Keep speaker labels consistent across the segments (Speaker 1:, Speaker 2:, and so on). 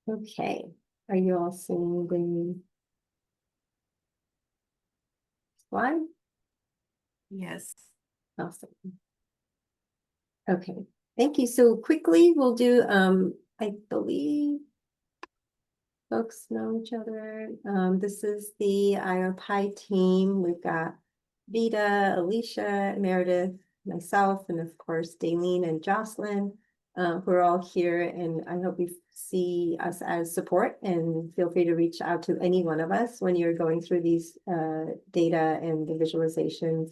Speaker 1: Okay, are you all seeing the slide?
Speaker 2: Yes.
Speaker 1: Awesome. Okay, thank you. So quickly, we'll do, I believe folks know each other. This is the IRPIE team. We've got Vita, Alicia, Meredith, myself, and of course, Daleen and Jocelyn, who are all here. And I hope you see us as support, and feel free to reach out to any one of us when you're going through these data and the visualizations.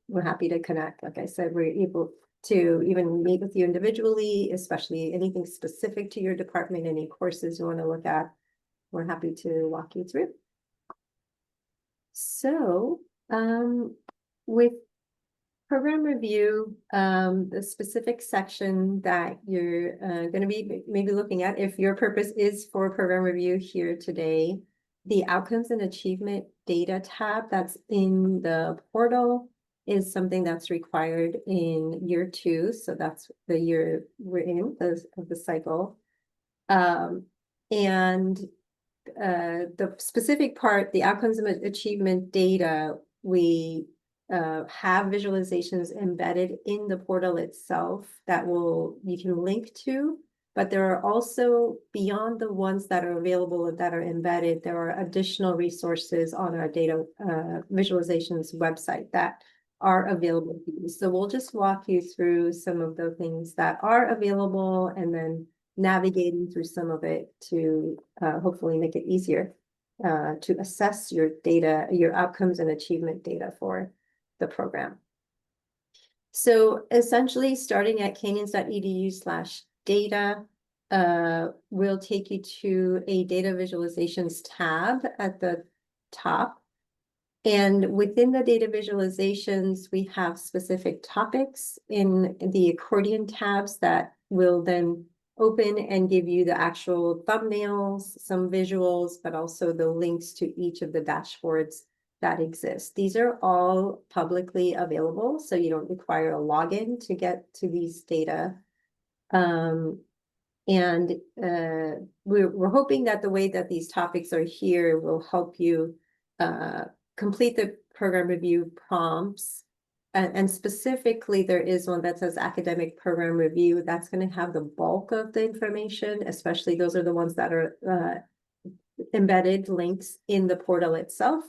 Speaker 1: We're happy to connect. Like I said, we're able to even meet with you individually, especially anything specific to your department, any courses you want to look at. We're happy to walk you through. So, with program review, the specific section that you're going to be maybe looking at, if your purpose is for program review here today, the outcomes and achievement data tab that's in the portal is something that's required in year 2. So that's the year we're in of the cycle. And the specific part, the outcomes and achievement data, we have visualizations embedded in the portal itself that you can link to, but there are also, beyond the ones that are available that are embedded, there are additional resources on our data visualizations website that are available to you. So we'll just walk you through some of the things that are available, and then navigating through some of it to hopefully make it easier to assess your data, your outcomes and achievement data for the program. So essentially, starting at canyons.edu/data, we'll take you to a data visualizations tab at the top. And within the data visualizations, we have specific topics in the accordion tabs that will then open and give you the actual thumbnails, some visuals, but also the links to each of the dashboards that exist. These are all publicly available, so you don't require a login to get to these data. We're hoping that the way that these topics are here will help you complete the program review prompts. And specifically, there is one that says academic program review. That's going to have the bulk of the information, especially those are the ones that are embedded links in the portal itself.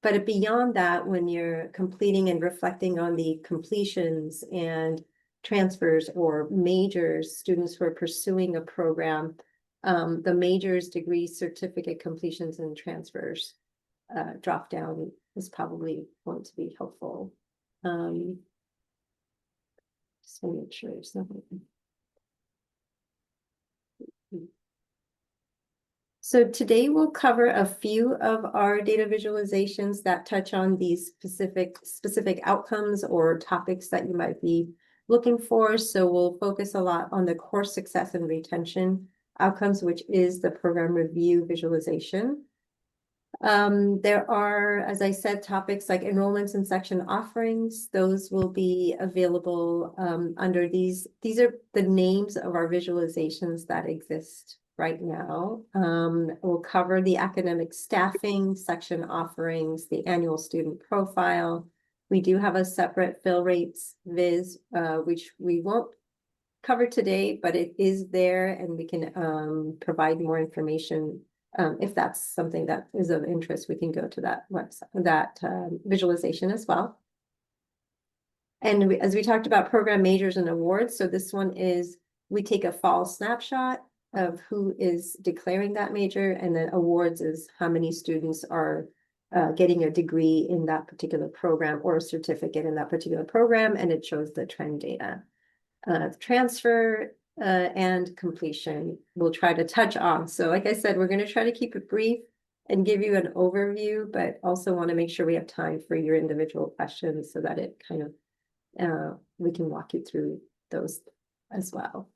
Speaker 1: But beyond that, when you're completing and reflecting on the completions and transfers or majors, students who are pursuing a program, the majors, degree, certificate completions, and transfers drop down is probably going to be helpful. Just want to make sure there's nothing. So today we'll cover a few of our data visualizations that touch on these specific outcomes or topics that you might be looking for. So we'll focus a lot on the course success and retention outcomes, which is the program review visualization. There are, as I said, topics like enrollments and section offerings. Those will be available under these. These are the names of our visualizations that exist right now. We'll cover the academic staffing, section offerings, the annual student profile. We do have a separate fill rates viz, which we won't cover today, but it is there, and we can provide more information. If that's something that is of interest, we can go to that website, that visualization as well. And as we talked about program majors and awards, so this one is, we take a fall snapshot of who is declaring that major, and then awards is how many students are getting a degree in that particular program or a certificate in that particular program, and it shows the trend data. Transfer and completion we'll try to touch on. So like I said, we're going to try to keep it brief and give you an overview, but also want to make sure we have time for your individual questions so that it kind of we can walk you through those as well.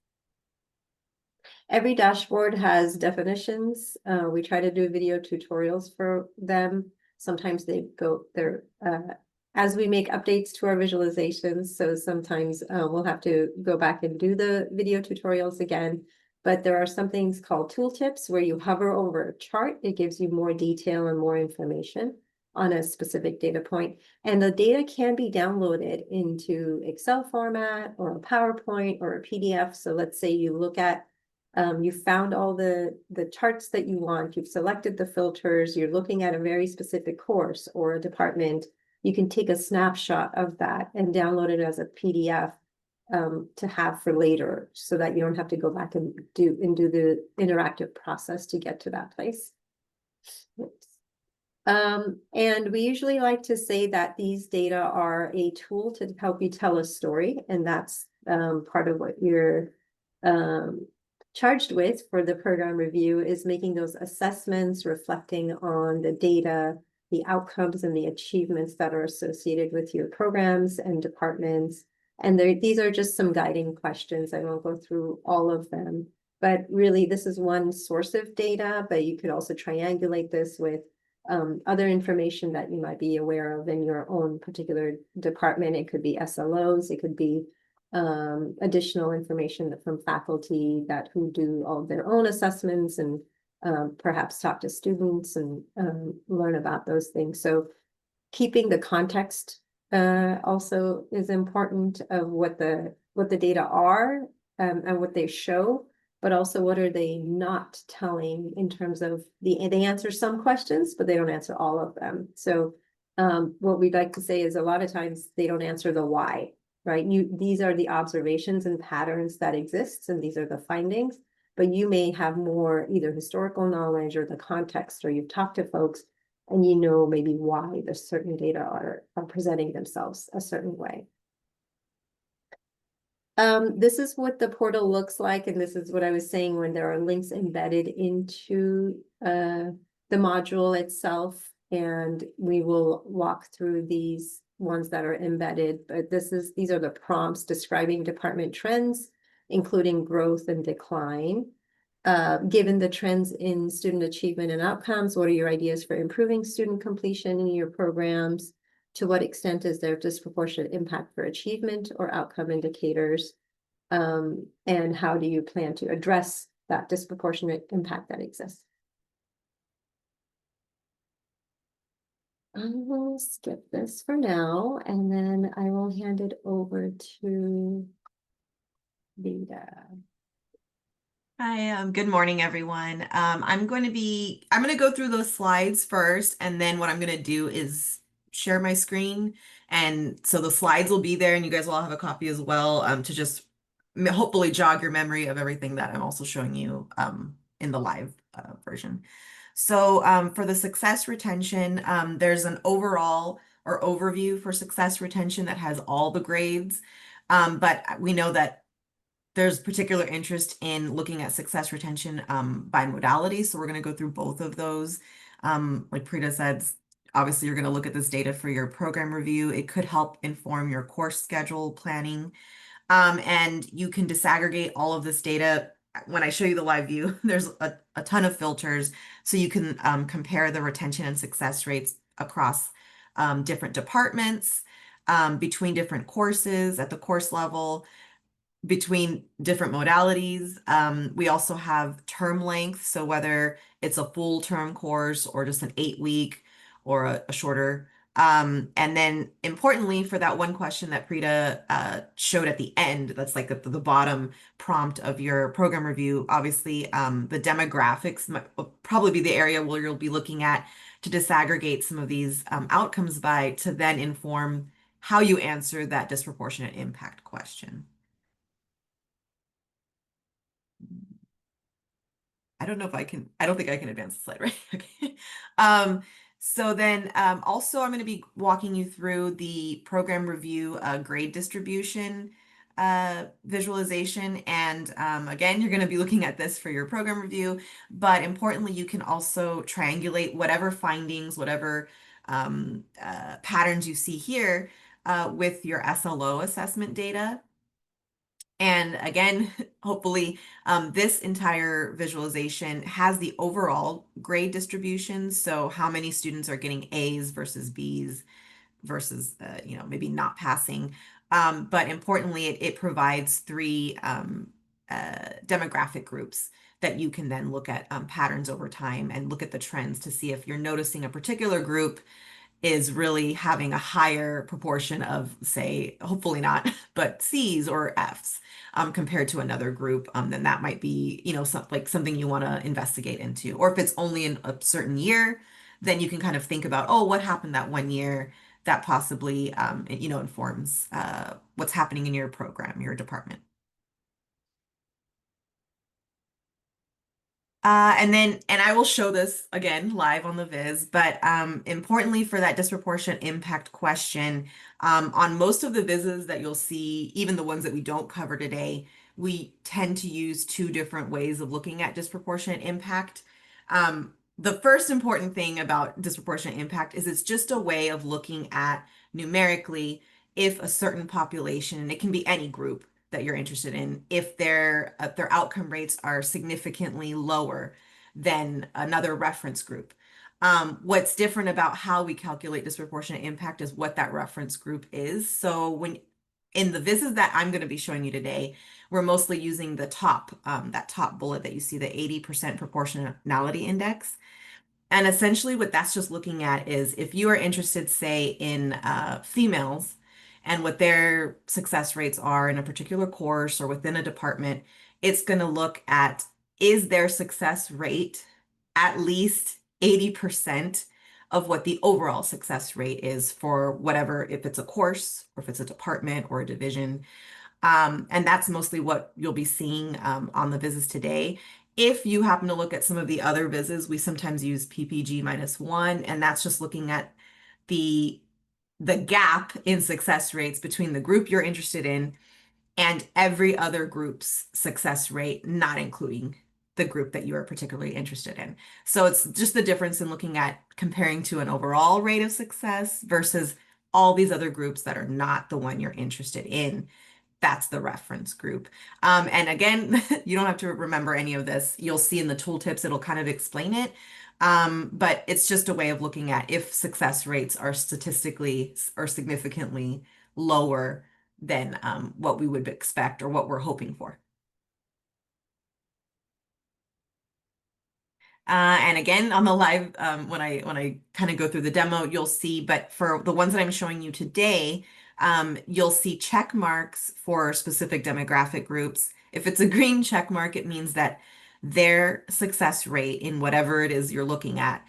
Speaker 1: Every dashboard has definitions. We try to do video tutorials for them. Sometimes they're as we make updates to our visualizations. So sometimes we'll have to go back and do the video tutorials again. but there are some things called tooltips where you hover over a chart. It gives you more detail and more information on a specific data point. And the data can be downloaded into Excel format or a PowerPoint or a PDF. So let's say you look at, you found all the charts that you want, you've selected the filters, you're looking at a very specific course or a department. You can take a snapshot of that and download it as a PDF to have for later so that you don't have to go back and do the interactive process to get to that place. Oops. And we usually like to say that these data are a tool to help you tell a story, and that's part of what you're charged with for the program review is making those assessments, reflecting on the data, the outcomes and the achievements that are associated with your programs and departments. And these are just some guiding questions. I won't go through all of them, but really this is one source of data, but you could also triangulate this with other information that you might be aware of in your own particular department. It could be SLOs, it could be additional information from faculty that who do all their own assessments and perhaps talk to students and learn about those things. So keeping the context also is important of what the data are and what they show, but also what are they not telling in terms of they answer some questions, but they don't answer all of them. So what we'd like to say is a lot of times they don't answer the why, right? These are the observations and patterns that exist, and these are the findings, but you may have more either historical knowledge or the context, or you've talked to folks and you know maybe why the certain data are presenting themselves a certain way. This is what the portal looks like, and this is what I was saying when there are links embedded into the module itself, and we will walk through these ones that are embedded, but these are the prompts describing department trends, including growth and decline. Given the trends in student achievement and outcomes, what are your ideas for improving student completion in your programs? To what extent is there disproportionate impact for achievement or outcome indicators? And how do you plan to address that disproportionate impact that exists? I will skip this for now, and then I will hand it over to Vida.
Speaker 2: Hi, good morning, everyone. I'm going to go through those slides first, and then what I'm going to do is share my screen. And so the slides will be there, and you guys will all have a copy as well, to just hopefully jog your memory of everything that I'm also showing you in the live version. So for the success retention, there's an overall or overview for success retention that has all the grades. But we know that there's particular interest in looking at success retention by modality. So we're going to go through both of those. Like Prita said, obviously you're going to look at this data for your program review. It could help inform your course schedule planning. And you can disaggregate all of this data. When I show you the live view, there's a ton of filters. So you can compare the retention and success rates across different departments, between different courses at the course level, between different modalities. We also have term length. So whether it's a full term course or just an 8-week or a shorter. And then importantly, for that one question that Prita showed at the end, that's like the bottom prompt of your program review, obviously the demographics will probably be the area where you'll be looking at to disaggregate some of these outcomes by to then inform how you answer that disproportionate impact question. I don't know if I can, I don't think I can advance the slide, right? Okay. So then also I'm going to be walking you through the program review grade distribution visualization. And again, you're going to be looking at this for your program review, but importantly, you can also triangulate whatever findings, whatever patterns you see here with your SLO assessment data. And again, hopefully, this entire visualization has the overall grade distribution. So how many students are getting A's versus B's versus, maybe not passing. But importantly, it provides three demographic groups that you can then look at patterns over time and look at the trends to see if you're noticing a particular group is really having a higher proportion of, say, hopefully not, but C's or F's compared to another group, then that might be, like something you want to investigate into. Or if it's only in a certain year, then you can kind of think about, oh, what happened that one year that possibly, informs what's happening in your program, your department. And I will show this again live on the Viz, but importantly for that disproportionate impact question, on most of the Vizes that you'll see, even the ones that we don't cover today, we tend to use two different ways of looking at disproportionate impact. The first important thing about disproportionate impact is it's just a way of looking at numerically if a certain population, and it can be any group, that you're interested in, if their outcome rates are significantly lower than another reference group. What's different about how we calculate disproportionate impact is what that reference group is. So when in the visit that I'm going to be showing you today, we're mostly using the top, that top bullet that you see, the 80% proportionality index. And essentially what that's just looking at is if you are interested, say, in females and what their success rates are in a particular course or within a department, it's going to look at, is their success rate at least 80% of what the overall success rate is for whatever, if it's a course or if it's a department or a division. And that's mostly what you'll be seeing on the visits today. If you happen to look at some of the other visits, we sometimes use PPG -1, and that's just looking at the gap in success rates between the group you're interested in and every other group's success rate, not including the group that you are particularly interested in. So it's just the difference in looking at comparing to an overall rate of success versus all these other groups that are not the one you're interested in. That's the reference group. And again, you don't have to remember any of this. You'll see in the tooltips, it'll kind of explain it. But it's just a way of looking at if success rates are statistically or significantly lower than what we would expect or what we're hoping for. And again, on the live, when I kind of go through the demo, you'll see, but for the ones that I'm showing you today, you'll see check marks for specific demographic groups. If it's a green check mark, it means that their success rate in whatever it is you're looking at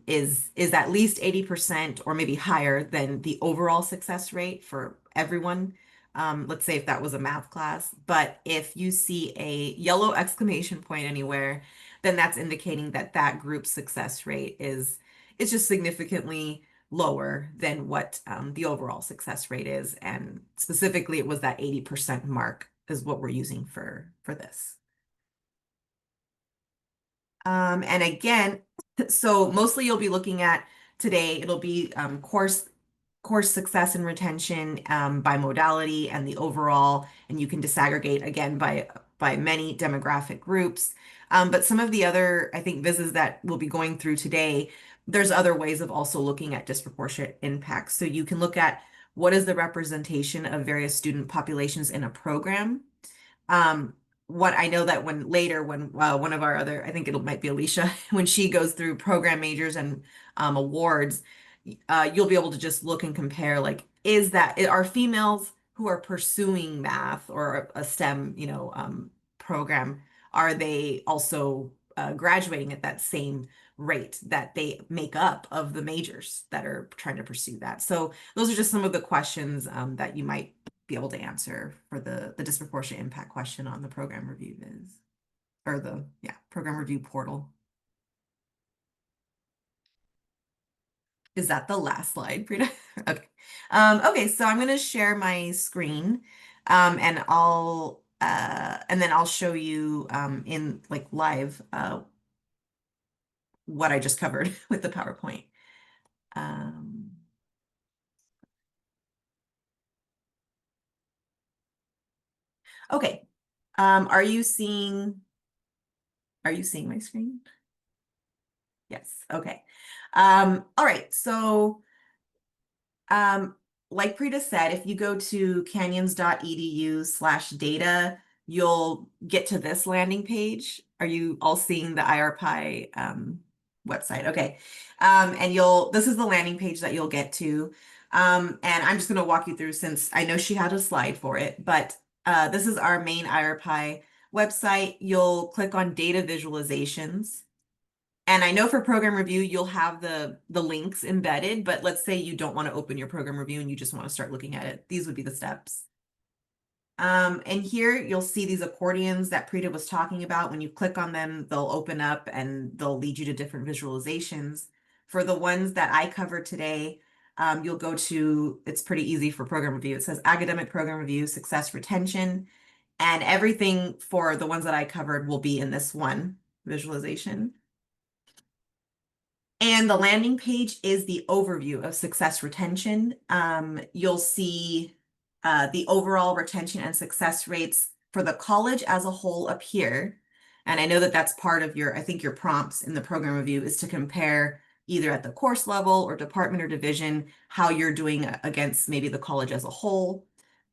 Speaker 2: is at least 80% or maybe higher than the overall success rate for everyone. Let's say if that was a math class. But if you see a yellow exclamation point anywhere, then that's indicating that that group's success rate is just significantly lower than what the overall success rate is. And specifically, it was that 80% mark is what we're using for this. And again, so mostly you'll be looking at today, it'll be course success and retention by modality and the overall, and you can disaggregate again by many demographic groups. But some of the other, I think, visits that we'll be going through today, there's other ways of also looking at disproportionate impacts. So you can look at what is the representation of various student populations in a program. What I know that when one of our other, I think it might be Alicia, when she goes through program majors and awards, you'll be able to just look and compare, like, are females who are pursuing math or a STEM, program, are they also graduating at that same rate that they make up of the majors that are trying to pursue that? So those are just some of the questions that you might be able to answer for the disproportionate impact question on the program review viz, or the program review portal. Is that the last slide, Prita? Okay. Okay, so I'm gonna share my screen, and then I'll show you in like live what I just covered with the PowerPoint. Okay. Are you seeing my screen? Yes. Okay. All right. So like Prita said, if you go to canyons.edu/data, you'll get to this landing page. Are you all seeing the IRPIE website? Okay. And this is the landing page that you'll get to. And I'm just going to walk you through since I know she had a slide for it, but this is our main IRPIE website. You'll click on data visualizations. And I know for program review, you'll have the links embedded, but let's say you don't want to open your program review and you just want to start looking at it. These would be the steps. And here you'll see these accordions that Preeta was talking about. When you click on them, they'll open up and they'll lead you to different visualizations. For the ones that I cover today, you'll go to, it's pretty easy for program review. It says academic program review, success retention, and everything for the ones that I covered will be in this one visualization. And the landing page is the overview of success retention. You'll see the overall retention and success rates for the college as a whole up here. And I know that that's part of I think your prompts in the program review is to compare either at the course level or department or division, how you're doing against maybe the college as a whole.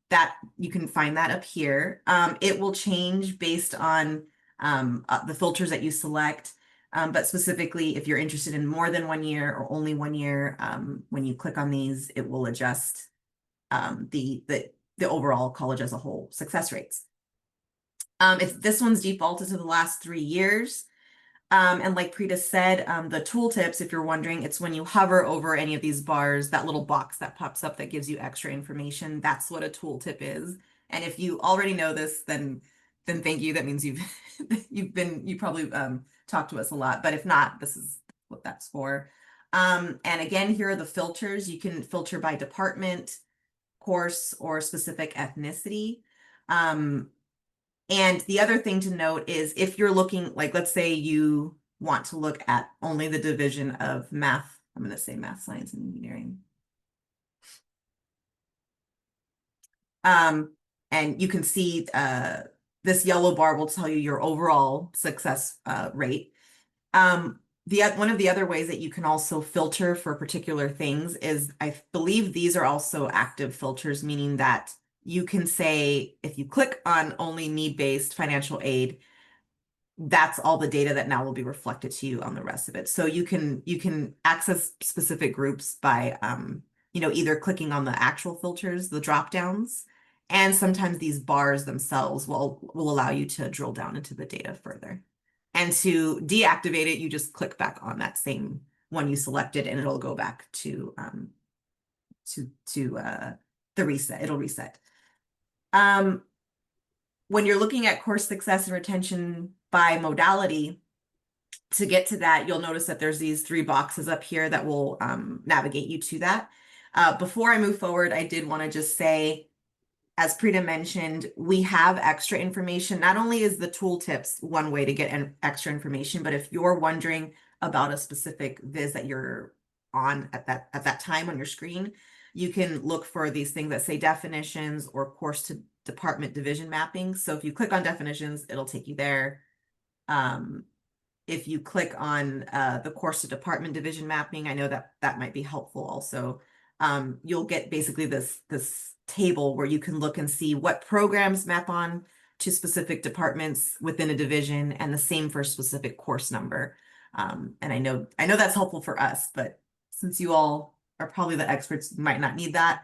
Speaker 2: That you can find that up here. It will change based on the filters that you select. But specifically, if you're interested in more than 1 year or only 1 year, when you click on these, it will adjust the overall college as a whole success rates. This one's defaulted to the last 3 years. And like Preeta said, the tooltips, if you're wondering, it's when you hover over any of these bars, that little box that pops up that gives you extra information. That's what a tooltip is. And if you already know this, then thank you. That means you probably talked to us a lot. But if not, this is what that's for. And again, here are the filters. You can filter by department, course, or specific ethnicity. And the other thing to note is if you're looking, like, let's say you want to look at only the division of math, I'm going to say math, science, and engineering. And you can see this yellow bar will tell you your overall success rate. One of the other ways that you can also filter for particular things is, I believe these are also active filters, meaning that you can say, if you click on only need-based financial aid, that's all the data that now will be reflected to you on the rest of it. So you can access specific groups by either clicking on the actual filters, the drop downs, and sometimes these bars themselves will allow you to drill down into the data further. And to deactivate it, you just click back on that same one you selected, and it'll go back to the reset. It'll reset. When you're looking at course success and retention by modality, to get to that, you'll notice that there's these 3 boxes up here that will navigate you to that. Before I move forward, I did want to just say, as Preeta mentioned, we have extra information. Not only is the tooltips one way to get extra information, but if you're wondering about a specific viz that you're on at that time on your screen, you can look for these things that say definitions or course to department division mapping. So if you click on definitions, it'll take you there. If you click on the course to department division mapping, I know that might be helpful also. You'll get basically this table where you can look and see what programs map on to specific departments within a division, and the same for a specific course number. And I know that's helpful for us, but since you all are probably the experts, you might not need that.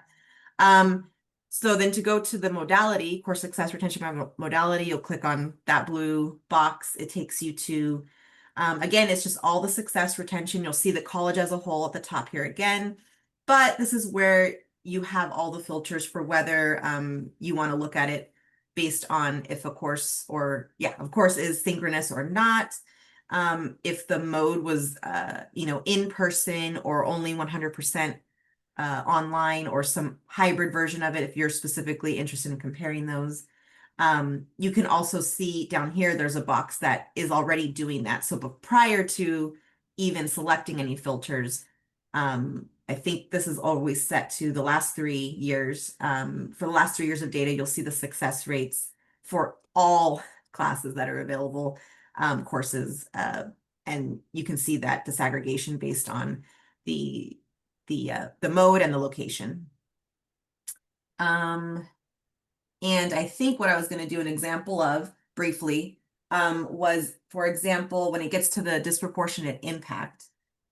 Speaker 2: So then to go to the modality, course success retention by modality, you'll click on that blue box. It takes you to, again, it's just all the success retention. You'll see the college as a whole at the top here again, but this is where you have all the filters for whether you want to look at it based on if a course is synchronous or not. If the mode was, in person or only 100% online, or some hybrid version of it, if you're specifically interested in comparing those. You can also see down here, there's a box that is already doing that. So prior to even selecting any filters, I think this is always set to the last 3 years. For the last 3 years of data, you'll see the success rates for all classes that are available, courses, and you can see that disaggregation based on the mode and the location. And I think what I was going to do an example of briefly was, for example, when it gets to the disproportionate impact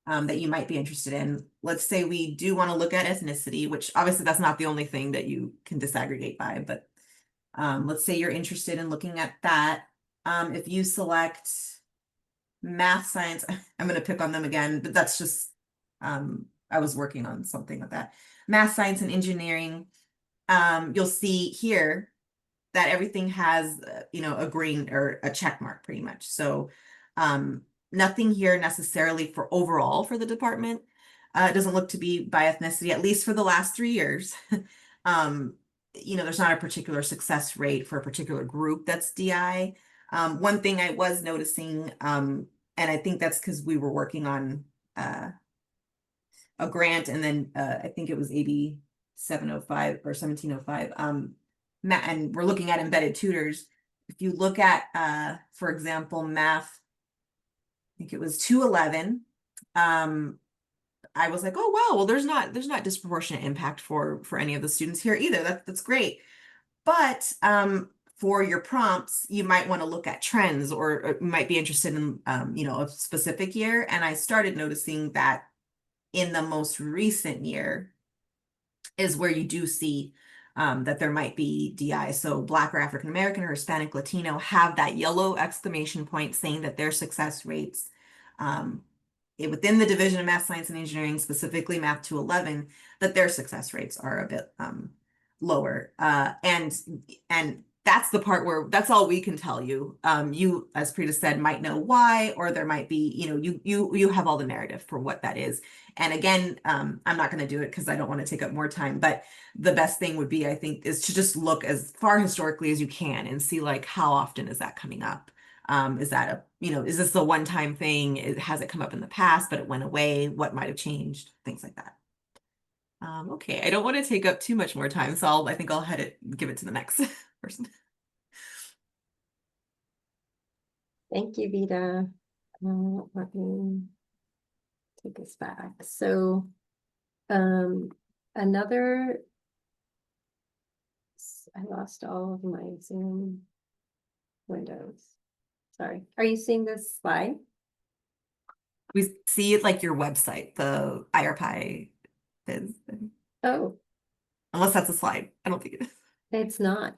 Speaker 2: that you might be interested in. Let's say we do want to look at ethnicity, which obviously that's not the only thing that you can disaggregate by, but let's say you're interested in looking at that. If you select math, science, I'm going to pick on them again, but that's just, I was working on something like that. Math, science, and engineering. You'll see here that everything has, you know, a green or a check mark pretty much. So nothing here necessarily for overall for the department. It doesn't look to be by ethnicity, at least for the last 3 years. You know, there's not a particular success rate for a particular group that's DI. One thing I was noticing, and I think that's because we were working on a grant, and then I think it was 8705 or 1705. And we're looking at embedded tutors. If you look at, for example, math, I think it was 211. I was like, oh wow, well there's not disproportionate impact for any of the students here either. That's great. But for your prompts, you might want to look at trends, or you might be interested in you know, a specific year. And I started noticing that in the most recent year is where you do see that there might be DI. So Black or African American or Hispanic Latino have that yellow exclamation point saying that their success rates within the Division of Math, Science, and Engineering, specifically Math 211, that their success rates are a bit lower. And that's the part where that's all we can tell you. You, as Preeta said, might know why, or there might be, you know, you have all the narrative for what that is. And again, I'm not going to do it because I don't want to take up more time, but the best thing would be, I think, is to just look as far historically as you can and see like how often is that coming up. Is that a, you know, is this a one-time thing? Has it come up in the past, but it went away? What might have changed? Things like that. Okay, I don't want to take up too much more time, so I think I'll give it to the next person.
Speaker 1: Thank you, Vita. Let me take us back. So, another, I lost all of my Zoom windows. Sorry. Are you seeing this slide?
Speaker 2: We see it like your website, the IRPIE is,
Speaker 1: Oh,
Speaker 2: unless that's a slide. I don't think it is.
Speaker 1: it's not.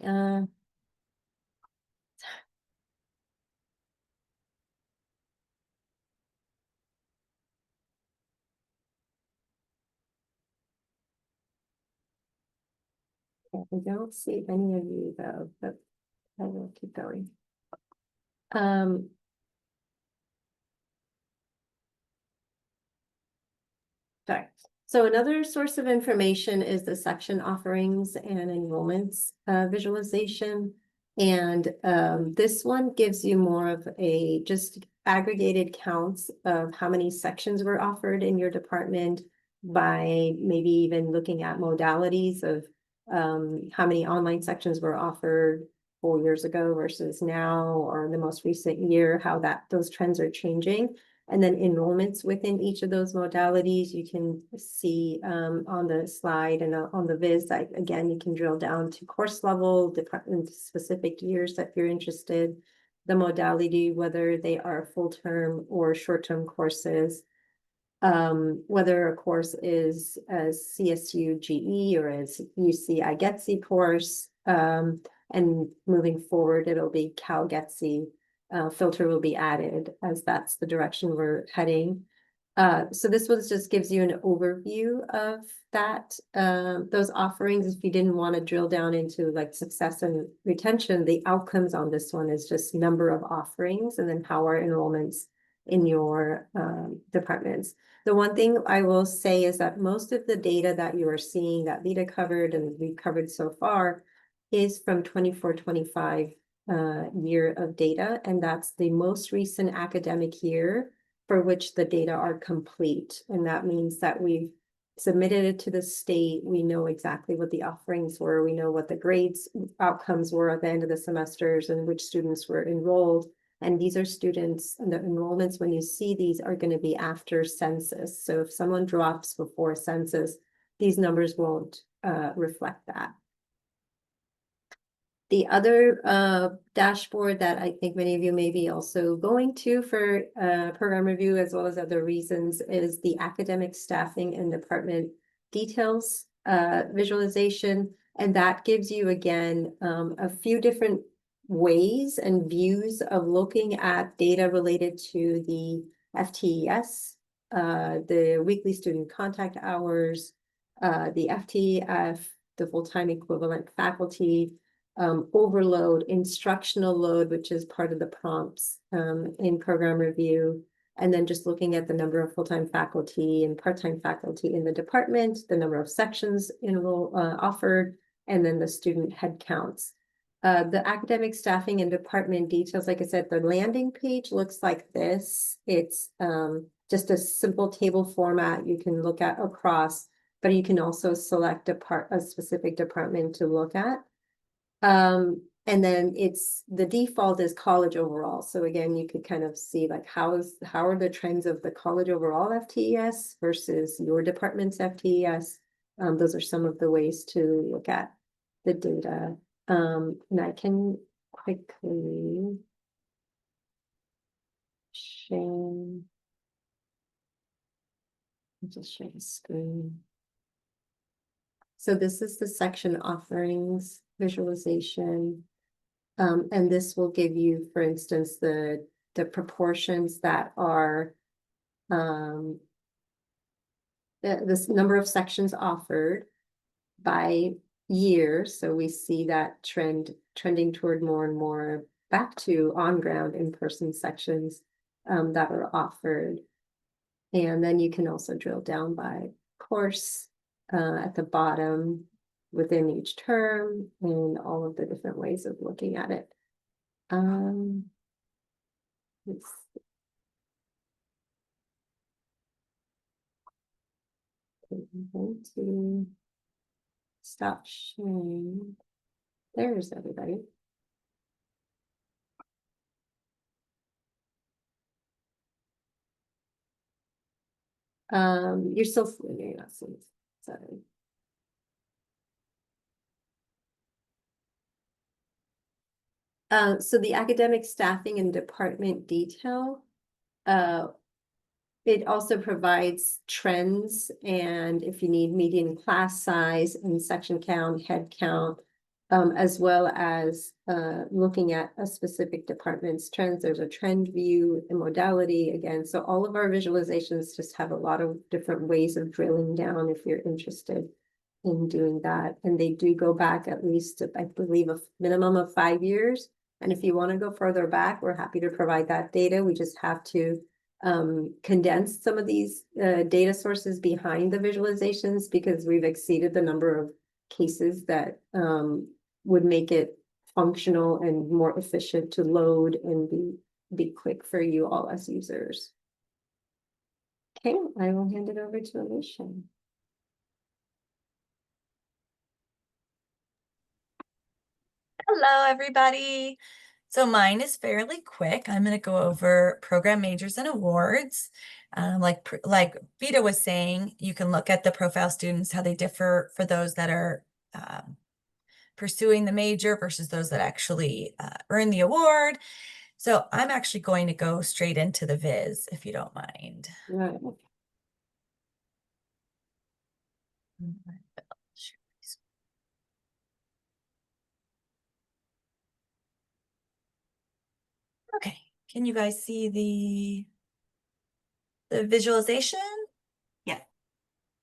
Speaker 1: I don't see any of you though, but I will keep going. Sorry. So another source of information is the section offerings and enrollments visualization. And this one gives you more of a just aggregated counts of how many sections were offered in your department by maybe even looking at modalities of how many online sections were offered 4 years ago versus now, or the most recent year, how those trends are changing. And then enrollments within each of those modalities, you can see on the slide and on the viz, again, you can drill down to course level, department specific years that you're interested, the modality, whether they are full-term or short-term courses, whether a course is as CSU GE or as UC IGETC course, and moving forward, it'll be Cal GETC. Filter will be added as that's the direction we're heading. So this was just gives you an overview of that, those offerings. If you didn't want to drill down into like success and retention, the outcomes on this one is just number of offerings and then how are enrollments in your departments. The one thing I will say is that most of the data that you are seeing that Vita covered and we've covered so far is from 24-25 year of data, and that's the most recent academic year for which the data are complete. And that means that we've submitted it to the state. We know exactly what the offerings were. We know what the grades outcomes were at the end of the semesters and which students were enrolled. And these are students, and the enrollments, when you see these, are going to be after census. So if someone drops before census, these numbers won't reflect that. The other dashboard that I think many of you may be also going to for program review as well as other reasons is the academic staffing and department details visualization. And that gives you again a few different ways and views of looking at data related to the FTES, the weekly student contact hours, the FTEF, the full-time equivalent faculty, overload, instructional load, which is part of the prompts in program review, and then just looking at the number of full-time faculty and part-time faculty in the department, the number of sections offered, and then the student head counts. The academic staffing and department details, like I said, the landing page looks like this. It's just a simple table format you can look at across, but you can also select a specific department to look at. And then the default is college overall. So again, you could kind of see like how are the trends of the college overall FTES versus your department's FTES. Those are some of the ways to look at the data. And I can quickly share, just share the screen. So this is the section offerings visualization. And this will give you, for instance, the proportions that are this number of sections offered by year. So we see that trending toward more and more back to on-ground in-person sections that are offered. And then you can also drill down by course at the bottom within each term and all of the different ways of looking at it. Let's see. I'm going to stop sharing. There's everybody. You're still you're not seeing. Sorry. So the academic staffing and department detail, it also provides trends and if you need median class size and section count, head count, as well as looking at a specific department's trends. There's a trend view and modality again. So all of our visualizations just have a lot of different ways of drilling down if you're interested in doing that. And they do go back at least, I believe, a minimum of 5 years. And if you want to go further back, we're happy to provide that data. We just have to condense some of these data sources behind the visualizations because we've exceeded the number of cases that would make it functional and more efficient to load and be quick for you all as users. Okay, I will hand it over to Alicia.
Speaker 3: Hello, everybody. So mine is fairly quick. I'm going to go over program majors and awards. Like Vita was saying, you can look at the profile students, how they differ for those that are pursuing the major versus those that actually earn the award. So I'm actually going to go straight into the viz, if you don't mind.
Speaker 1: Right.
Speaker 3: Okay, can you guys see the visualization?
Speaker 2: Yeah.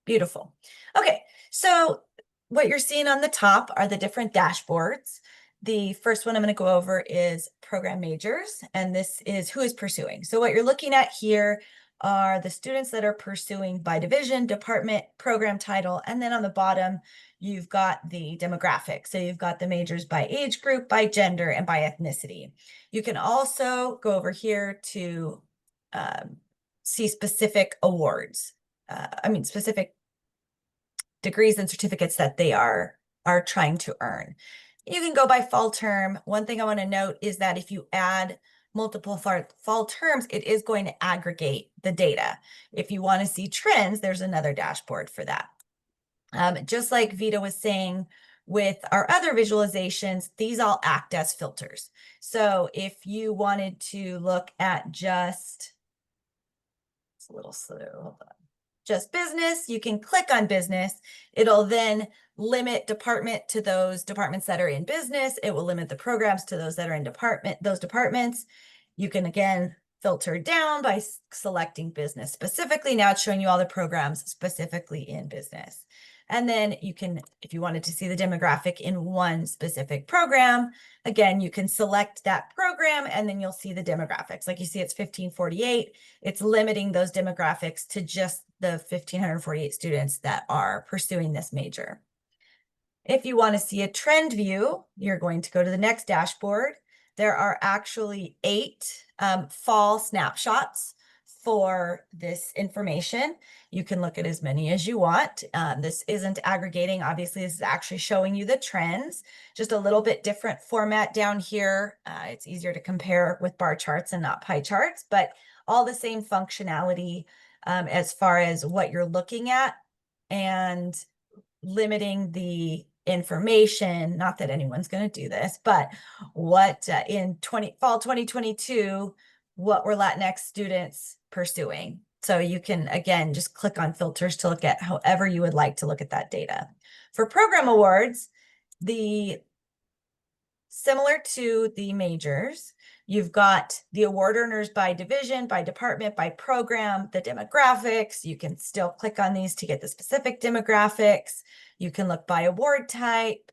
Speaker 3: Beautiful. Okay, so what you're seeing on the top are the different dashboards. The first one I'm going to go over is program majors, and this is who is pursuing. So what you're looking at here are the students that are pursuing by division, department, program title, and then on the bottom, you've got the demographic. So you've got the majors by age group, by gender, and by ethnicity. You can also go over here to see specific awards. Specific degrees and certificates that they are trying to earn. You can go by fall term. One thing I want to note is that if you add multiple fall terms, it is going to aggregate the data. If you want to see trends, there's another dashboard for that. Just like Vita was saying, With our other visualizations, these all act as filters. So if you wanted to look at just, it's a little slow, hold on, just business, you can click on business. It'll then limit department to those departments that are in business. It will limit the programs to those that are in those departments. You can again filter down by selecting business specifically. Now it's showing you all the programs specifically in business. And then you can, if you wanted to see the demographic in one specific program, again, you can select that program and then you'll see the demographics. Like you see, it's 1548. It's limiting those demographics to just the 1,548 students that are pursuing this major. If you want to see a trend view, you're going to go to the next dashboard. There are actually 8 fall snapshots for this information. You can look at as many as you want. This isn't aggregating. Obviously, this is actually showing you the trends, just a little bit different format down here. It's easier to compare with bar charts and not pie charts, but all the same functionality as far as what you're looking at and limiting the information, not that anyone's going to do this, but what in fall 2022, what were Latinx students pursuing? So you can, again, just click on filters to look at however you would like to look at that data. For program awards, similar to the majors, you've got the award earners by division, by department, by program, the demographics. You can still click on these to get the specific demographics. You can look by award type.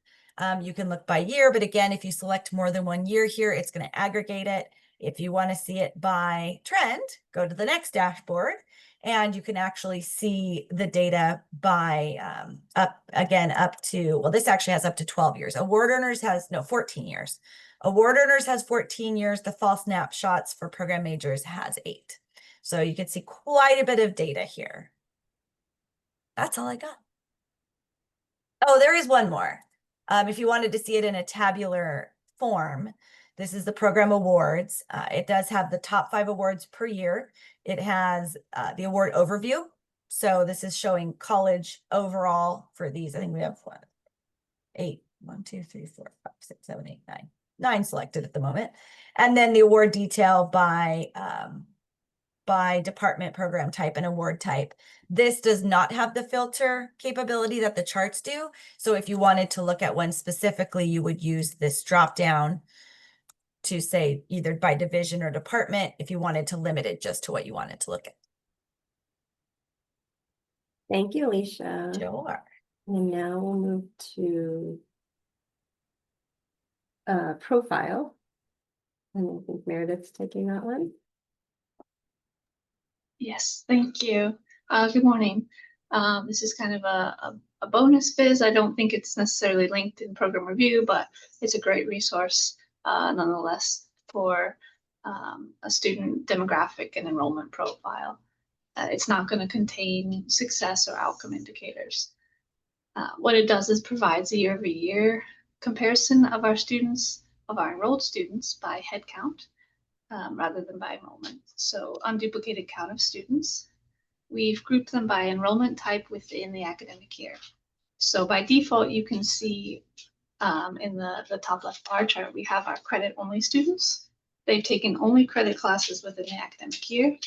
Speaker 3: You can look by year, but again, if you select more than one year here, it's going to aggregate it. If you want to see it by trend, go to the next dashboard and you can actually see the data by up to, well, this actually has up to 12 years. Award earners has, no, 14 years. Award earners has 14 years. The fall snapshots for program majors has 8. So you can see quite a bit of data here. That's all I got. Oh, there is one more. If you wanted to see it in a tabular form, this is the program awards. It does have the top 5 awards per year. It has the award overview. So this is showing college overall for these. I think we have 8, 1, 2, 3, 4, 5, 6, 7, 8, 9. 9 selected at the moment. And then the award detail by department, program type, and award type. This does not have the filter capability that the charts do. So if you wanted to look at one specifically, you would use this drop down to say either by division or department if you wanted to limit it just to what you wanted to look at.
Speaker 1: Thank you, Alicia.
Speaker 3: Sure.
Speaker 1: And now we'll move to profile. And I think Meredith's taking that one.
Speaker 4: Yes, thank you. Good morning. This is kind of a bonus viz. I don't think it's necessarily linked in program review, but it's a great resource nonetheless for a student demographic and enrollment profile. It's not going to contain success or outcome indicators. What it does is provides a year-over-year comparison of our students, of our enrolled students by head count. Rather than by enrollment. So unduplicated count of students. We've grouped them by enrollment type within the academic year. So by default, you can see in the top left bar chart, we have our credit-only students. They've taken only credit classes within the academic year.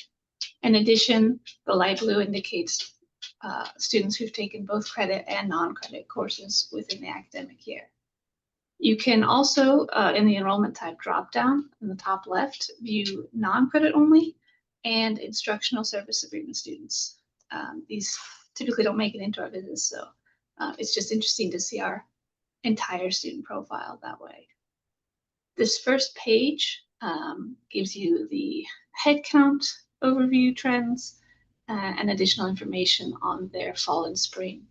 Speaker 4: In addition, the light blue indicates students who've taken both credit and non-credit courses within the academic year. You can also, in the enrollment type dropdown in the top left, view non-credit only and instructional service agreement students. These typically don't make it into our visits, so it's just interesting to see our entire student profile that way. This first page gives you the headcount overview trends and additional information on their fall and spring,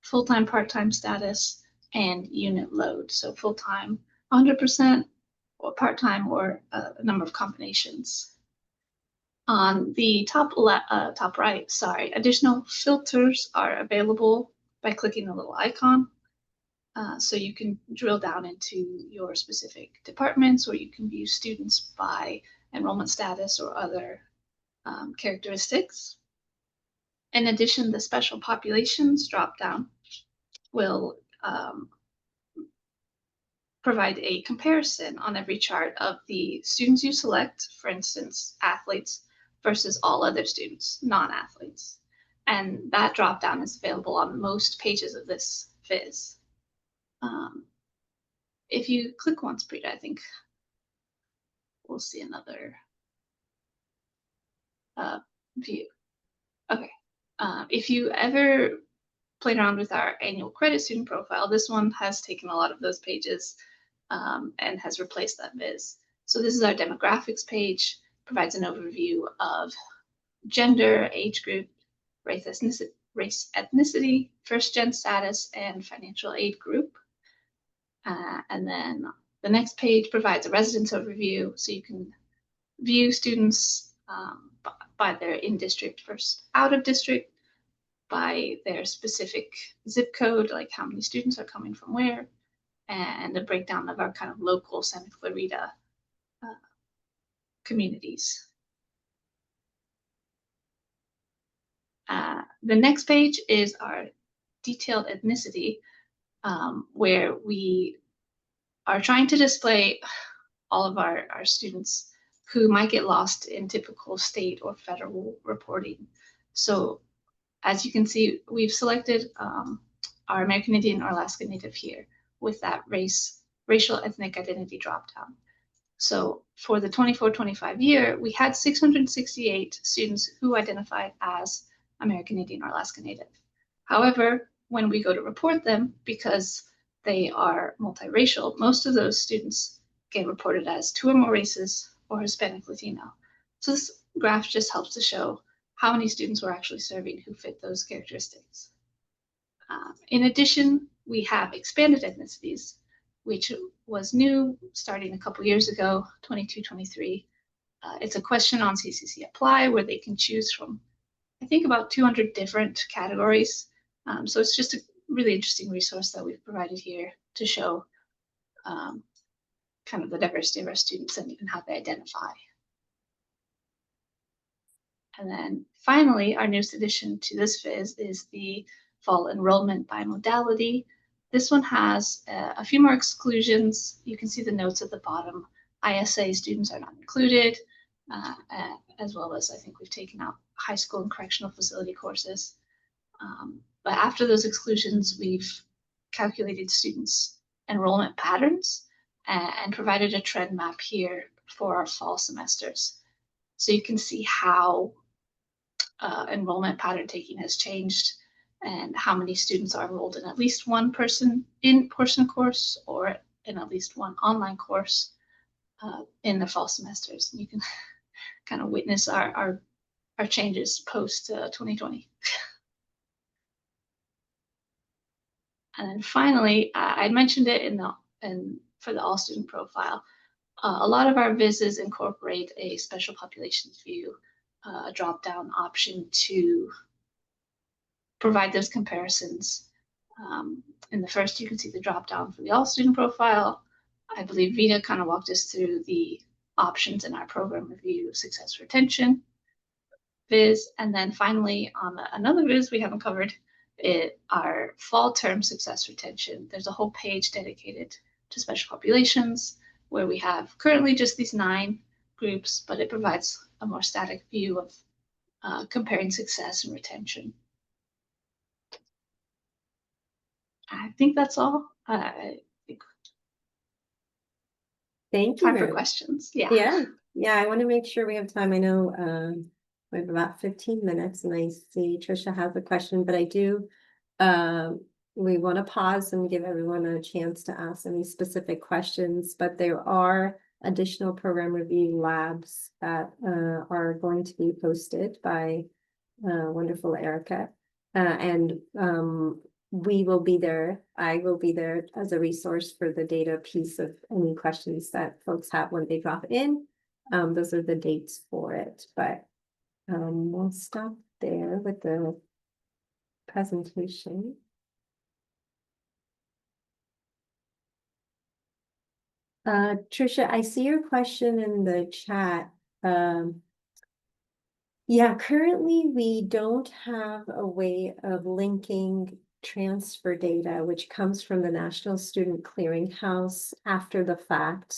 Speaker 4: full-time, part-time status, and unit load. So full-time 100% or part-time or a number of combinations. On the top right, additional filters are available by clicking the little icon. So you can drill down into your specific departments, or you can view students by enrollment status or other characteristics. In addition, the special populations dropdown will provide a comparison on every chart of the students you select, for instance, athletes, versus all other students, non-athletes. And that drop-down is available on most pages of this viz. If you click once, Brita, I think we'll see another view. Okay. If you ever played around with our annual credit student profile, this one has taken a lot of those pages and has replaced that viz. So this is our demographics page, provides an overview of gender, age group, race, ethnicity, first gen status, and financial aid group. And then the next page provides a residence overview, so you can view students by their in-district versus out-of-district, by their specific zip code, like how many students are coming from where, and a breakdown of our kind of local Santa Clarita communities. The next page is our detailed ethnicity, where we are trying to display all of our students who might get lost in typical state or federal reporting. So as you can see, we've selected our American Indian or Alaska Native here with that racial ethnic identity dropdown. So for the 24-25 year, we had 668 students who identified as American Indian or Alaska Native. However, when we go to report them, because they are multiracial, most of those students get reported as 2 or more races or Hispanic Latino. So this graph just helps to show how many students we're actually serving who fit those characteristics. In addition, we have expanded ethnicities, which was new starting a couple years ago, 22-23. It's a question on CCC Apply where they can choose from, I think, about 200 different categories. So it's just a really interesting resource that we've provided here to show kind of the diversity of our students and how they identify. And then finally, our newest addition to this viz is the fall enrollment by modality. This one has a few more exclusions. You can see the notes at the bottom. ISA students are not included, as well as I think we've taken out high school and correctional facility courses. But after those exclusions, we've calculated students' enrollment patterns and provided a trend map here for our fall semesters. So you can see how enrollment pattern taking has changed and how many students are enrolled in at least one in-person course or in at least one online course in the fall semesters. And you can kind of witness our changes post 2020. And then finally, I mentioned it for the all student profile. A lot of our vizzes incorporate a special populations view, a drop-down option to provide those comparisons. In the first, you can see the drop-down for the all student profile. I believe Vita kind of walked us through the options in our program review, success retention viz. And then finally, on another viz we haven't covered, our fall term success retention. There's a whole page dedicated to special populations where we have currently just these 9 groups, but it provides a more static view of comparing success and retention. I think that's all. I think
Speaker 1: Thank you
Speaker 4: time for
Speaker 1: very much.
Speaker 4: questions. Yeah.
Speaker 1: Yeah, I want to make sure we have time. I know we have about 15 minutes and I see Trisha has a question, but I do we want to pause and give everyone a chance to ask any specific questions, but there are additional program review labs that are going to be posted by wonderful Erica. And we will be there. I will be there as a resource for the data piece of any questions that folks have when they drop in. Those are the dates for it, but we'll stop there with the presentation. Trisha, I see your question in the chat. Yeah, currently we don't have a way of linking transfer data, which comes from the National Student Clearinghouse after the fact.